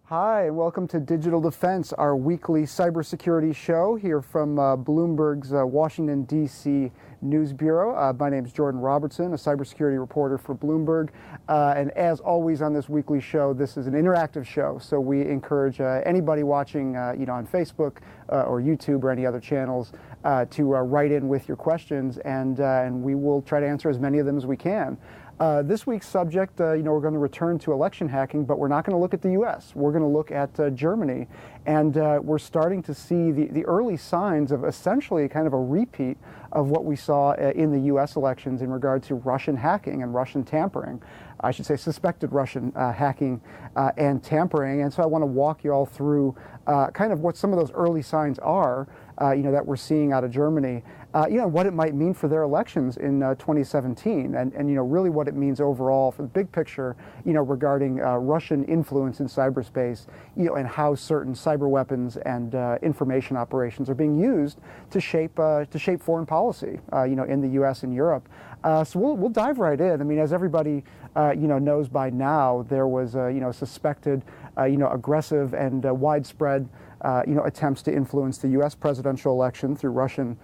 Hi, and welcome to Digital Defense, our weekly cybersecurity show here from Bloomberg's Washington, D.C. News Bureau. My name is Jordan Robertson, a cybersecurity reporter for Bloomberg. And as always on this weekly show, this is an interactive show, so we encourage anybody watching on Facebook or YouTube or any other channels to write in with your questions, and we will try to answer as many of them as we can. This week's subject, we're going to return to election hacking, but we're not going to look at the U.S. We're going to look at Germany, and we're starting to see the early signs of essentially kind of a repeat of what we saw in the U.S. elections in regard to Russian hacking and Russian tampering. I should say suspected Russian hacking and tampering. And so I want to walk you all through kind of what some of those early signs are, that we're seeing out of Germany, what it might mean for their elections in 2017, and really what it means overall for the big picture, regarding Russian influence in cyberspace, and how certain cyber weapons and information operations are being used to shape foreign policy, in the U.S. and Europe. So we'll dive right in. I mean, as everybody knows by now, there was suspected aggressive and widespread attempts to influence the U.S. presidential election through Russian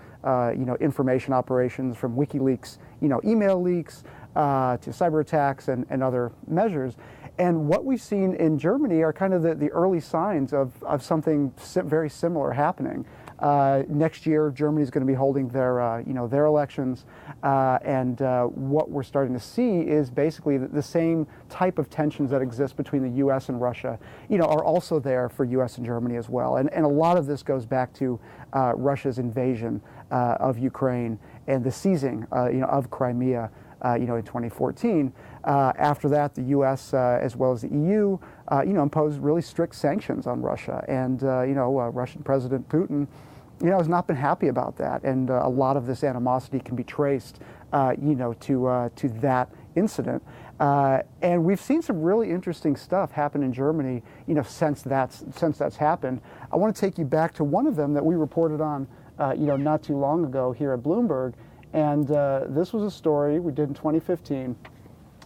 information operations, from WikiLeaks email leaks to cyber attacks and other measures. And what we've seen in Germany are kind of the early signs of something very similar happening. Next year, Germany is going to be holding their elections, and what we're starting to see is basically the same type of tensions that exist between the U.S. and Russia, are also there for U.S. and Germany as well. And a lot of this goes back to Russia's invasion of Ukraine and the seizing, of Crimea, in 2014. After that, the U.S. As well as the EU, imposed really strict sanctions on Russia, and Russian President Putin, has not been happy about that, and a lot of this animosity can be traced, to that incident. And we've seen some really interesting stuff happen in Germany, since that's happened. I want to take you back to one of them that we reported on, not too long ago here at Bloomberg. And this was a story we did in 2015.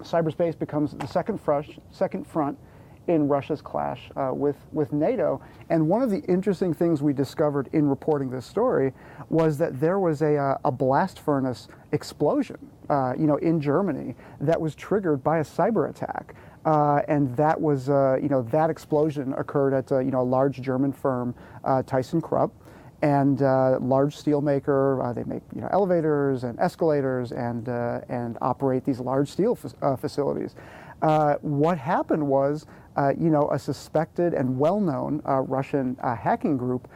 Cyberspace becomes the second front in Russia's clash with NATO. And one of the interesting things we discovered in reporting this story was that there was a blast furnace explosion, in Germany that was triggered by a cyber attack. And that was, that explosion occurred at, a large German firm, ThyssenKrupp. And large steel maker, they make elevators and escalators and operate these large steel facilities. What happened was, a suspected and well-known Russian hacking group,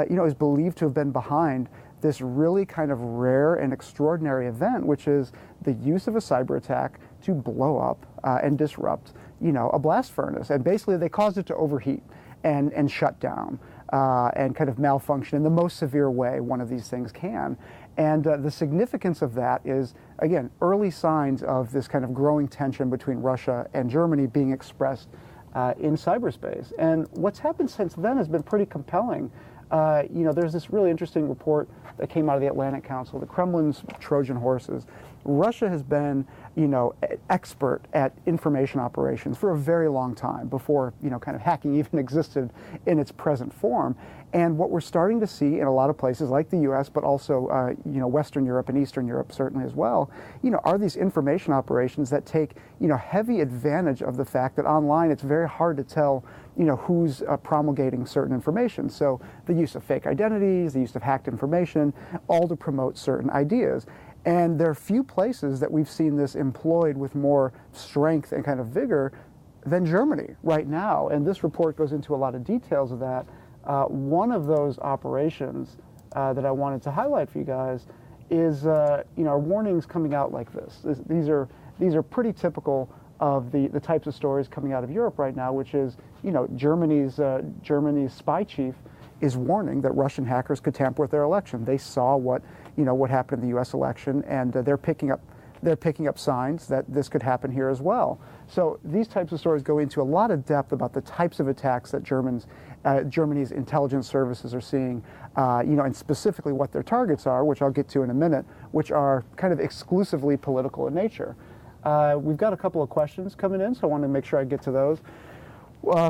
is believed to have been behind this really kind of rare and extraordinary event, which is the use of a cyber attack to blow up and disrupt, a blast furnace. And basically, they caused it to overheat and shut down. And kind of malfunction in the most severe way one of these things can. And the significance of that is, again, early signs of this kind of growing tension between Russia and Germany being expressed in cyberspace. And what's happened since then has been pretty compelling. There's this really interesting report that came out of the Atlantic Council, the Kremlin's Trojan horses. Russia has been, expert at information operations for a very long time before, kind of hacking even existed in its present form. And what we're starting to see in a lot of places like the U.S., but also, Western Europe and Eastern Europe certainly as well, are these information operations that take, heavy advantage of the fact that online it's very hard to tell, who's promulgating certain information. So the use of fake identities, the use of hacked information, all to promote certain ideas. And there are few places that we've seen this employed with more strength and kind of vigor than Germany right now. And this report goes into a lot of details of that. One of those operations that I wanted to highlight for you guys is, warnings coming out like this. These are pretty typical of the types of stories coming out of Europe right now, which is, Germany's spy chief is warning that Russian hackers could tamper with their election. They saw what happened in the U.S. election, and they're picking up signs that this could happen here as well. So these types of stories go into a lot of depth about the types of attacks that Germany's intelligence services are seeing, and specifically what their targets are, which I'll get to in a minute, which are kind of exclusively political in nature. We've got a couple of questions coming in, so I want to make sure I get to those.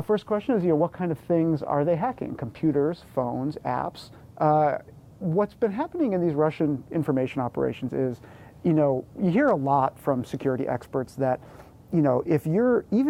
First question is, what kind of things are they hacking? Computers, phones, apps. What's been happening in these Russian information operations is, you hear a lot from security experts that, even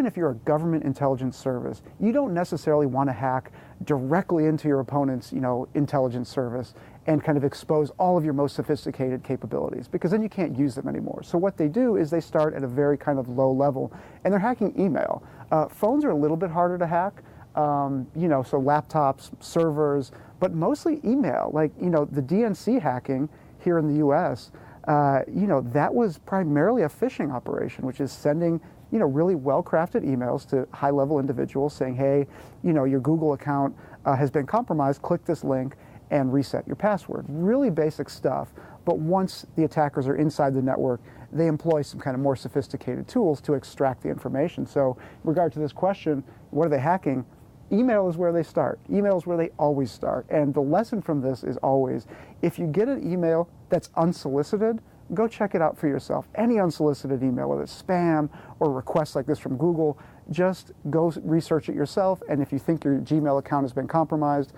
if you're a government intelligence service, you don't necessarily want to hack directly into your opponent's, intelligence service and kind of expose all of your most sophisticated capabilities, because then you can't use them anymore. So what they do is they start at a very kind of low level, and they're hacking email. Phones are a little bit harder to hack, so laptops, servers, but mostly email. Like, the DNC hacking here in the U.S., that was primarily a phishing operation, which is sending, really well-crafted emails to high-level individuals saying, hey, your Google account has been compromised, click this link and reset your password. Really basic stuff, but once the attackers are inside the network, they employ some kind of more sophisticated tools to extract the information. So in regard to this question, what are they hacking? Email is where they start. Email is where they always start. And the lesson from this is always, if you get an email that's unsolicited, go check it out for yourself. Any unsolicited email, whether it's spam or requests like this from Google, just go research it yourself. And if you think your Gmail account has been compromised,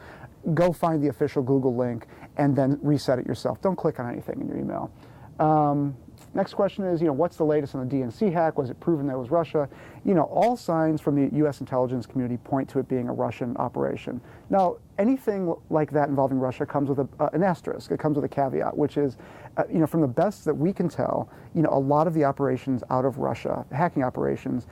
go find the official Google link and then reset it yourself. Don't click on anything in your email. Next question is, what's the latest on the DNC hack? Was it proven that it was Russia? All signs from the U.S. intelligence community point to it being a Russian operation. Now, anything like that involving Russia comes with an asterisk. It comes with a caveat, which is, from the best that we can tell, a lot of the operations out of Russia, hacking operations,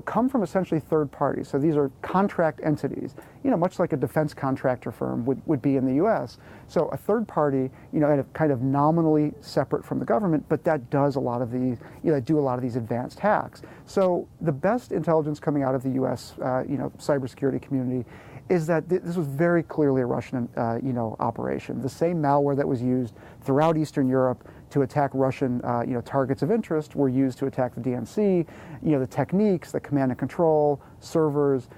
come from essentially third parties. So these are contract entities, much like a defense contractor firm would be in the U.S. So a third party, kind of nominally separate from the government, but that does a lot of these, do a lot of these advanced hacks. So the best intelligence coming out of the U.S., cybersecurity community is that this was very clearly a Russian, operation. The same malware that was used throughout Eastern Europe to attack Russian, targets of interest were used to attack the DNC. The techniques, the command and control, servers,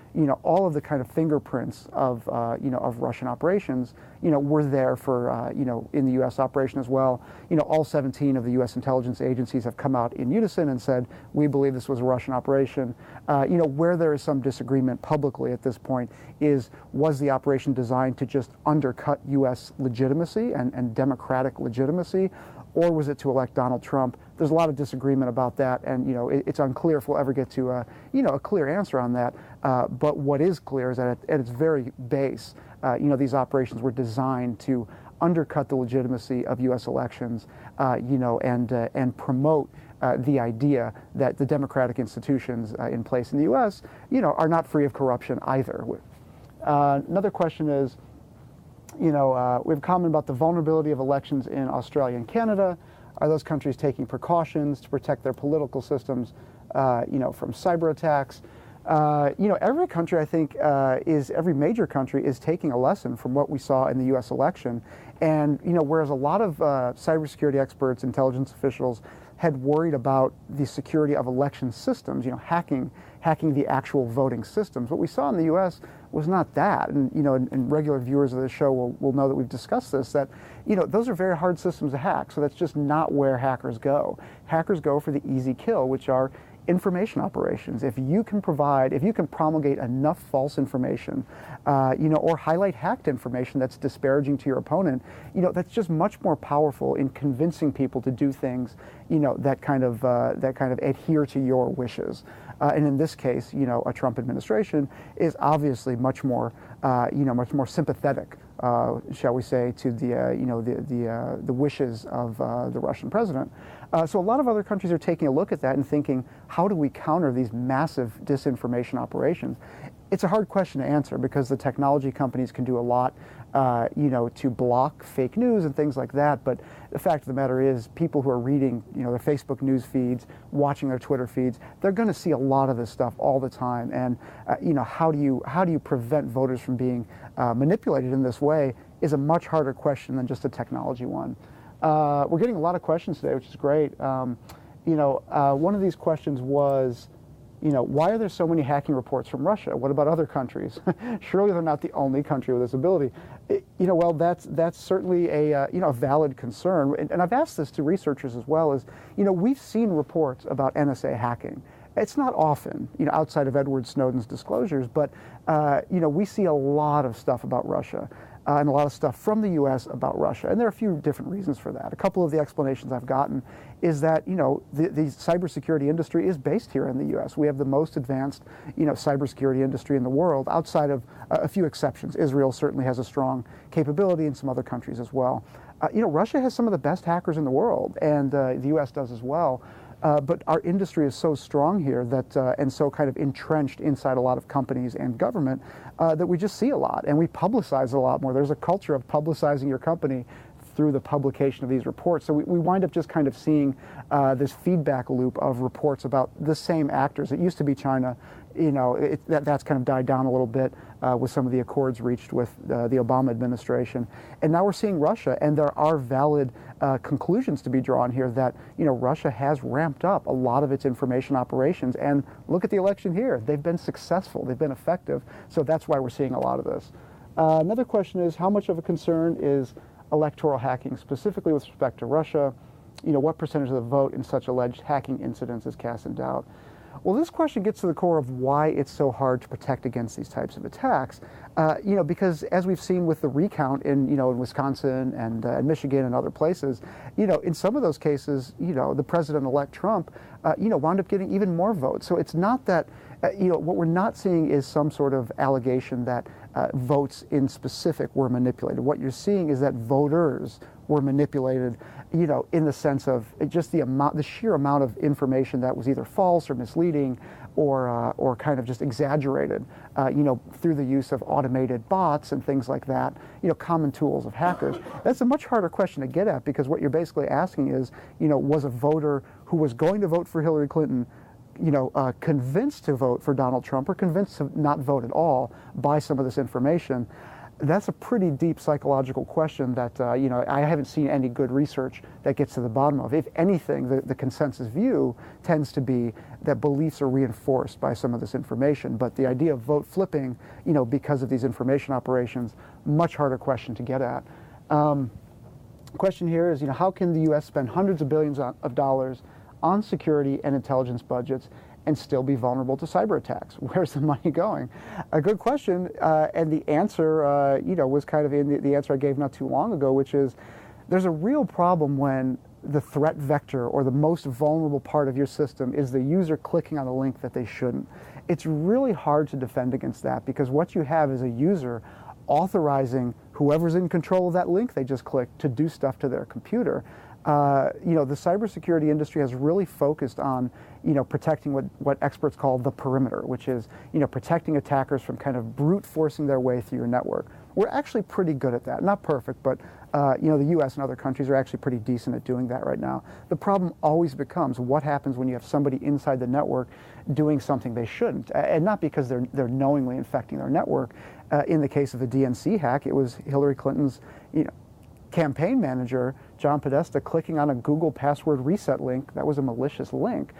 all of the kind of fingerprints of, of Russian operations, were there for, in the U.S. operation as well. All 17 of the U.S. intelligence agencies have come out in unison and said, we believe this was a Russian operation. Where there is some disagreement publicly at this point is, was the operation designed to just undercut U.S. legitimacy and democratic legitimacy, or was it to elect Donald Trump? There's a lot of disagreement about that, and it's unclear if we'll ever get to a clear answer on that. But what is clear is that at its very base, these operations were designed to undercut the legitimacy of U.S. elections, and promote the idea that the democratic institutions in place in the U.S., are not free of corruption either. Another question is, we have a comment about the vulnerability of elections in Australia and Canada. Are those countries taking precautions to protect their political systems, from cyber attacks? Every country, I think, every major country is taking a lesson from what we saw in the U.S. election. And, whereas a lot of cybersecurity experts, intelligence officials had worried about the security of election systems, hacking the actual voting systems, what we saw in the U.S. was not that. And, and regular viewers of the show will know that we've discussed this, that, those are very hard systems to hack. So that's just not where hackers go. Hackers go for the easy kill, which are information operations. If you can promulgate enough false information, or highlight hacked information that's disparaging to your opponent, that's just much more powerful in convincing people to do things, that kind of adhere to your wishes. And in this case, a Trump administration is obviously much more sympathetic, shall we say, to the wishes of the Russian president. So a lot of other countries are taking a look at that and thinking, how do we counter these massive disinformation operations? It's a hard question to answer because the technology companies can do a lot, to block fake news and things like that. But the fact of the matter is, people who are reading, their Facebook news feeds, watching their Twitter feeds, they're going to see a lot of this stuff all the time. And how do you prevent voters from being manipulated in this way is a much harder question than just a technology one. We're getting a lot of questions today, which is great. One of these questions was, why are there so many hacking reports from Russia? What about other countries? Surely they're not the only country with this ability. Well, that's certainly a valid concern. And I've asked this to researchers as well. We've seen reports about NSA hacking. It's not often, outside of Edward Snowden's disclosures, but we see a lot of stuff about Russia. And a lot of stuff from the U.S. about Russia. And there are a few different reasons for that. A couple of the explanations I've gotten is that, the cybersecurity industry is based here in the U.S. We have the most advanced, cybersecurity industry in the world, outside of a few exceptions. Israel certainly has a strong capability, and some other countries as well. Russia has some of the best hackers in the world, and the U.S. does as well. But our industry is so strong here that, and so kind of entrenched inside a lot of companies and government, that we just see a lot, and we publicize a lot more. There's a culture of publicizing your company through the publication of these reports. So we wind up just kind of seeing this feedback loop of reports about the same actors. It used to be China. That's kind of died down a little bit with some of the accords reached with the Obama administration. And now we're seeing Russia, and there are valid conclusions to be drawn here that, Russia has ramped up a lot of its information operations. And look at the election here. They've been successful. They've been effective. So that's why we're seeing a lot of this. Another question is, how much of a concern is electoral hacking, specifically with respect to Russia? What percentage of the vote in such alleged hacking incidents is cast in doubt? Well, this question gets to the core of why it's so hard to protect against these types of attacks. Because as we've seen with the recount in Wisconsin and Michigan and other places, in some of those cases, the President-elect Trump, wound up getting even more votes. So it's not that, what we're not seeing is some sort of allegation that votes in specific were manipulated. What you're seeing is that voters were manipulated, in the sense of just the sheer amount of information that was either false or misleading or kind of just exaggerated, through the use of automated bots and things like that, common tools of hackers. That's a much harder question to get at, because what you're basically asking is, was a voter who was going to vote for Hillary Clinton, convinced to vote for Donald Trump or convinced to not vote at all by some of this information? That's a pretty deep psychological question that, I haven't seen any good research that gets to the bottom of. If anything, the consensus view tends to be that beliefs are reinforced by some of this information. But the idea of vote flipping, because of these information operations, much harder question to get at. Question here is, how can the U.S. spend hundreds of billions of dollars on security and intelligence budgets and still be vulnerable to cyber attacks? Where's the money going? A good question, and the answer, was kind of in the answer I gave not too long ago, which is there's a real problem when the threat vector or the most vulnerable part of your system is the user clicking on a link that they shouldn't. It's really hard to defend against that, because what you have is a user authorizing whoever's in control of that link they just clicked to do stuff to their computer. The cybersecurity industry has really focused on, protecting what experts call the perimeter, which is, protecting attackers from kind of brute forcing their way through your network. We're actually pretty good at that. Not perfect, but, the U.S. and other countries are actually pretty decent at doing that right now. The problem always becomes what happens when you have somebody inside the network doing something they shouldn't, and not because they're knowingly infecting their network. In the case of the DNC hack, it was Hillary Clinton's, campaign manager, John Podesta, clicking on a Google password reset link. That was a malicious link.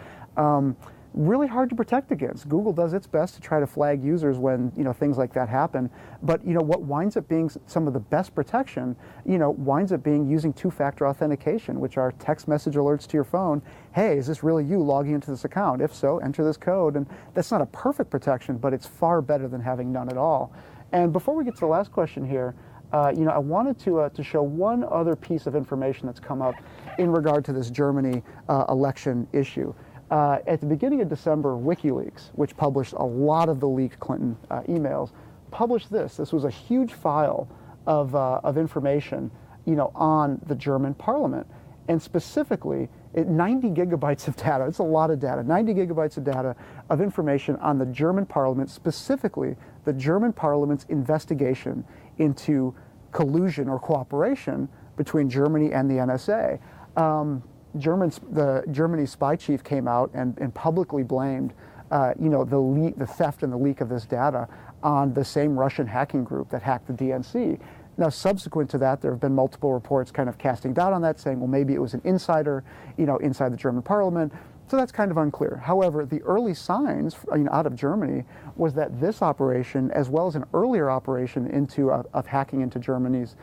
Really hard to protect against. Google does its best to try to flag users when, things like that happen. But, what winds up being some of the best protection, winds up being using two-factor authentication, which are text message alerts to your phone. Hey, is this really you logging into this account? If so, enter this code. And that's not a perfect protection, but it's far better than having none at all. And before we get to the last question here, I wanted to show one other piece of information that's come up in regard to this Germany election issue. At the beginning of December, WikiLeaks, which published a lot of the leaked Clinton emails, published this. This was a huge file of information, on the German parliament. And specifically, 90 gigabytes of data. It's a lot of data. 90 gigabytes of data of information on the German parliament, specifically the German parliament's investigation into collusion or cooperation between Germany and the NSA. The Germany's spy chief came out and publicly blamed, the theft and the leak of this data on the same Russian hacking group that hacked the DNC. Now, subsequent to that, there have been multiple reports kind of casting doubt on that, saying, well, maybe it was an insider, inside the German parliament. So that's kind of unclear. However, the early signs out of Germany was that this operation, as well as an earlier operation of hacking into Germany's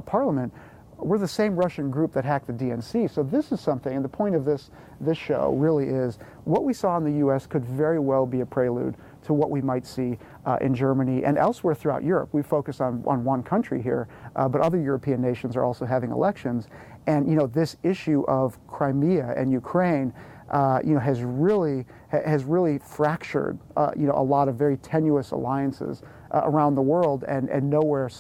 parliament, we're the same Russian group that hacked the DNC. So this is something, and the point of this show really is what we saw in the U.S. could very well be a prelude to what we might see in Germany and elsewhere throughout Europe. We focus on one country here, but other European nations are also having elections. And this issue of Crimea and Ukraine, has really fractured a lot of very tenuous alliances around the world, and nowhere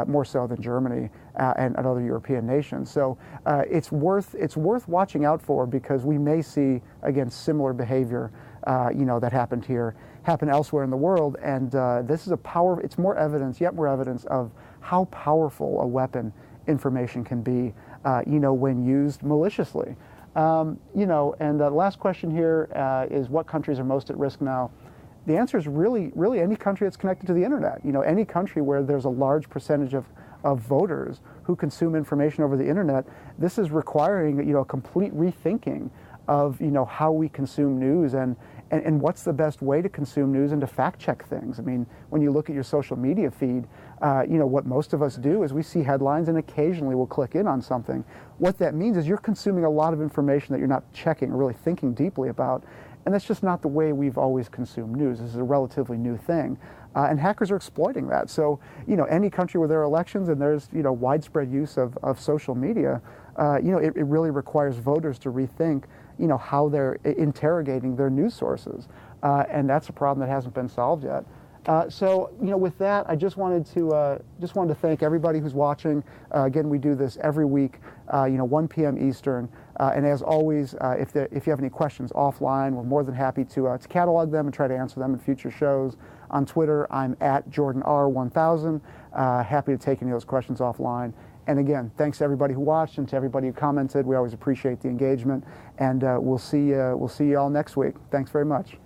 more so than Germany and other European nations. So it's worth watching out for, because we may see again similar behavior that happened here happen elsewhere in the world. And this is it's more evidence, yet more evidence of how powerful a weapon information can be, when used maliciously. And the last question here is, what countries are most at risk now? The answer is really any country that's connected to the internet. Any country where there's a large percentage of voters who consume information over the internet. This is requiring a complete rethinking of how we consume news and what's the best way to consume news and to fact check things. I mean, when you look at your social media feed, what most of us do is we see headlines and occasionally we'll click in on something. What that means is you're consuming a lot of information that you're not checking or really thinking deeply about, and that's just not the way we've always consumed news. This is a relatively new thing, and hackers are exploiting that. So, any country where there are elections and there's widespread use of social media, it really requires voters to rethink how they're interrogating their news sources, and that's a problem that hasn't been solved yet. So with that, I just wanted to thank everybody who's watching. Again, we do this every week, 1 p.m. Eastern. And as always, if you have any questions offline, we're more than happy to catalog them and try to answer them in future shows. On Twitter, I'm at JordanR1000. Happy to take any of those questions offline. And again, thanks to everybody who watched and to everybody who commented. We always appreciate the engagement. And we'll see you all next week. Thanks very much.